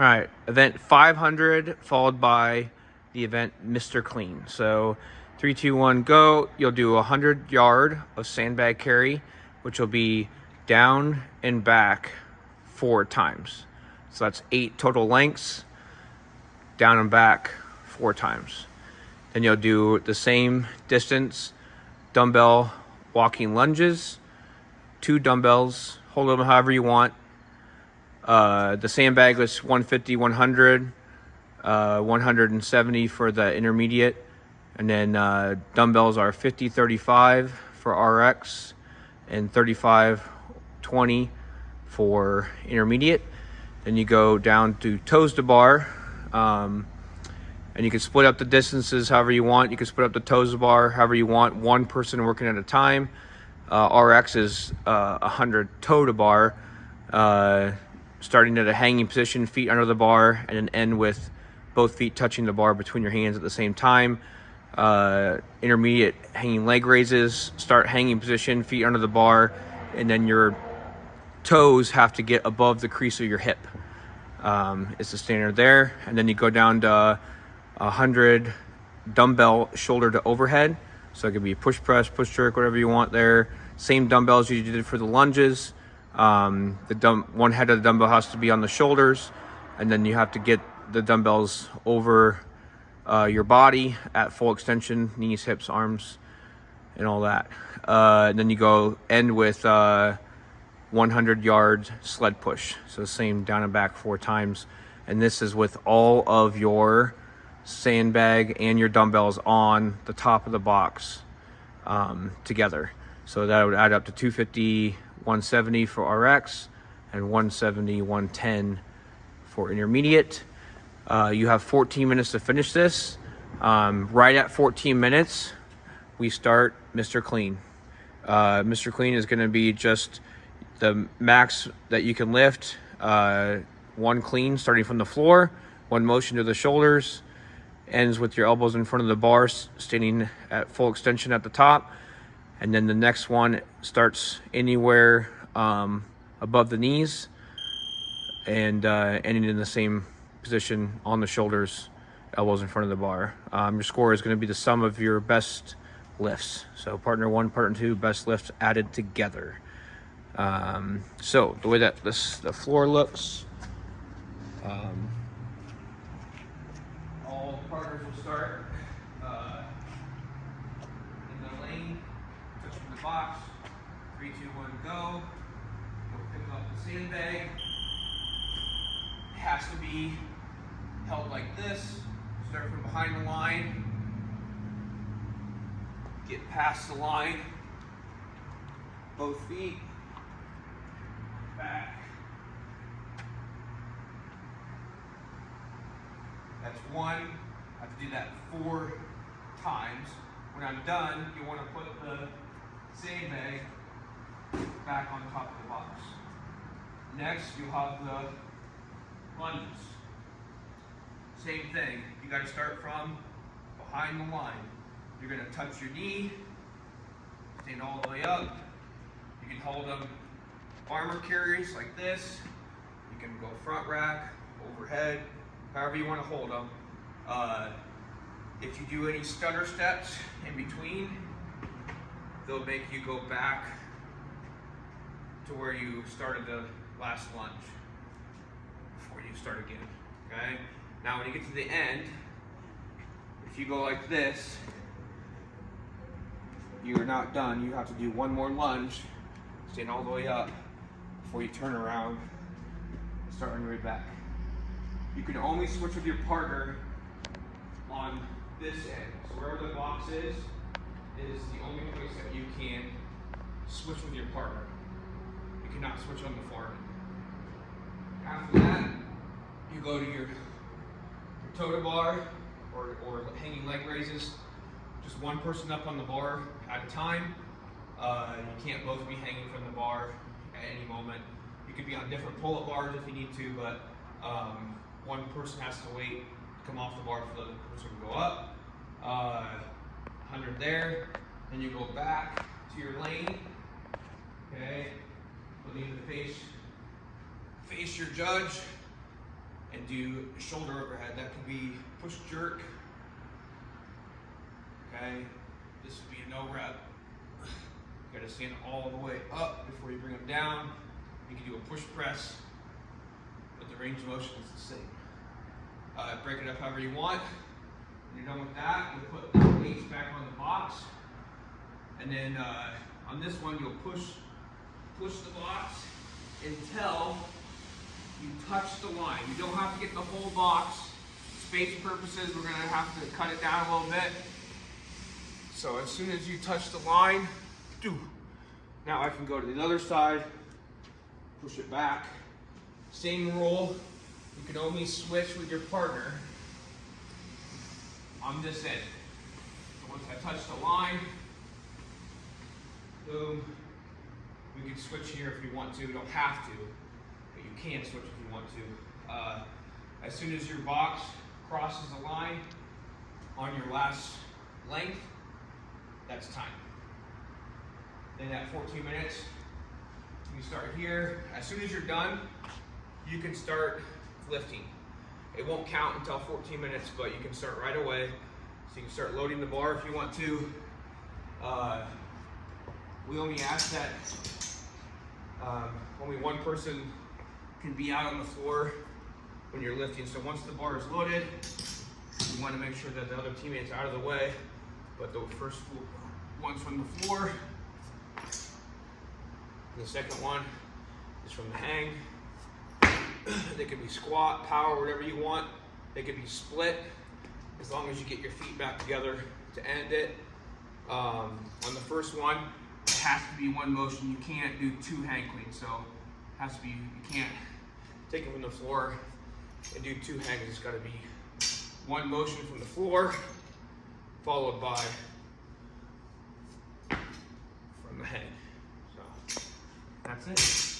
All right, event 500 followed by the event Mr. Clean. So 3, 2, 1, go. You'll do 100 yard of sandbag carry, which will be down and back 4 times. So that's 8 total lengths, down and back 4 times. Then you'll do the same distance, dumbbell walking lunges, 2 dumbbells, hold them however you want. The sandbag was 150, 100, 170 for the intermediate. And then dumbbells are 50, 35 for RX and 35, 20 for intermediate. Then you go down to toes to bar. And you can split up the distances however you want. You can split up the toes to bar however you want. One person working at a time. RX is 100 toe to bar. Starting at a hanging position, feet under the bar, and then end with both feet touching the bar between your hands at the same time. Intermediate hanging leg raises, start hanging position, feet under the bar, and then your toes have to get above the crease of your hip. It's the standard there. And then you go down to 100 dumbbell shoulder to overhead. So it could be push press, push jerk, whatever you want there. Same dumbbells you did for the lunges. One head of the dumbbell has to be on the shoulders, and then you have to get the dumbbells over your body at full extension, knees, hips, arms, and all that. And then you go end with 100 yard sled push. So same down and back 4 times. And this is with all of your sandbag and your dumbbells on the top of the box together. So that would add up to 250, 170 for RX, and 170, 110 for intermediate. You have 14 minutes to finish this. Right at 14 minutes, we start Mr. Clean. Mr. Clean is going to be just the max that you can lift. 1 clean starting from the floor, 1 motion to the shoulders, ends with your elbows in front of the bar, standing at full extension at the top. And then the next one starts anywhere above the knees and ending in the same position on the shoulders, elbows in front of the bar. Your score is going to be the sum of your best lifts. So partner 1, partner 2, best lifts added together. So the way that the floor looks, all partners will start in the lane, touching the box. 3, 2, 1, go. You'll pick up the sandbag. It has to be held like this. Start from behind the line. Get past the line. Both feet. Back. That's 1. I have to do that 4 times. When I'm done, you want to put the sandbag back on top of the box. Next, you'll have the lunges. Same thing. You got to start from behind the line. You're going to touch your knee, stand all the way up. You can hold them armor carries like this. You can go front rack, overhead, however you want to hold them. If you do any stutter steps in between, they'll make you go back to where you started the last lunge before you start again, okay? Now when you get to the end, if you go like this, you're not done. You have to do 1 more lunge, stand all the way up before you turn around and start on your way back. You can only switch with your partner on this end. So wherever the box is the only place that you can switch with your partner. You cannot switch on the far end. After that, you go to your toe to bar or hanging leg raises. Just 1 person up on the bar at a time. You can't both be hanging from the bar at any moment. You could be on different pull-up bars if you need to, but 1 person has to wait to come off the bar for the other person to go up. 100 there. Then you go back to your lane. Okay. You'll need to face your judge. and do shoulder overhead. That could be push jerk. Okay, this would be a no rep. You gotta stand all the way up before you bring them down. You can do a push press, but the range of motion is the same. Break it up however you want. When you're done with that, you put the weights back on the box, and then on this one you'll push the box until you touch the line. You don't have to get the whole box. Space purposes, we're gonna have to cut it down a little bit. So as soon as you touch the line, now I can go to the other side, push it back. Same rule, you can only switch with your partner on this end. So once I touch the line, boom, we can switch here if you want to. You don't have to, but you can switch if you want to. As soon as your box crosses the line on your last length, that's time. Then at 14 minutes, you start here. As soon as you're done, you can start lifting. It won't count until 14 minutes, but you can start right away. So you can start loading the bar if you want to. We only ask that only one person can be out on the floor when you're lifting. So once the bar is loaded, you want to make sure that the other teammate's out of the way. But the first one's from the floor. And the second one is from the hang. They could be squat, power, whatever you want. They could be split, as long as you get your feet back together to end it. On the first one, it has to be one motion. You can't do two hang cleans. So it has to be, you can't take it from the floor and do two hangs. It's got to be one motion from the floor, followed by from the hang. So that's it.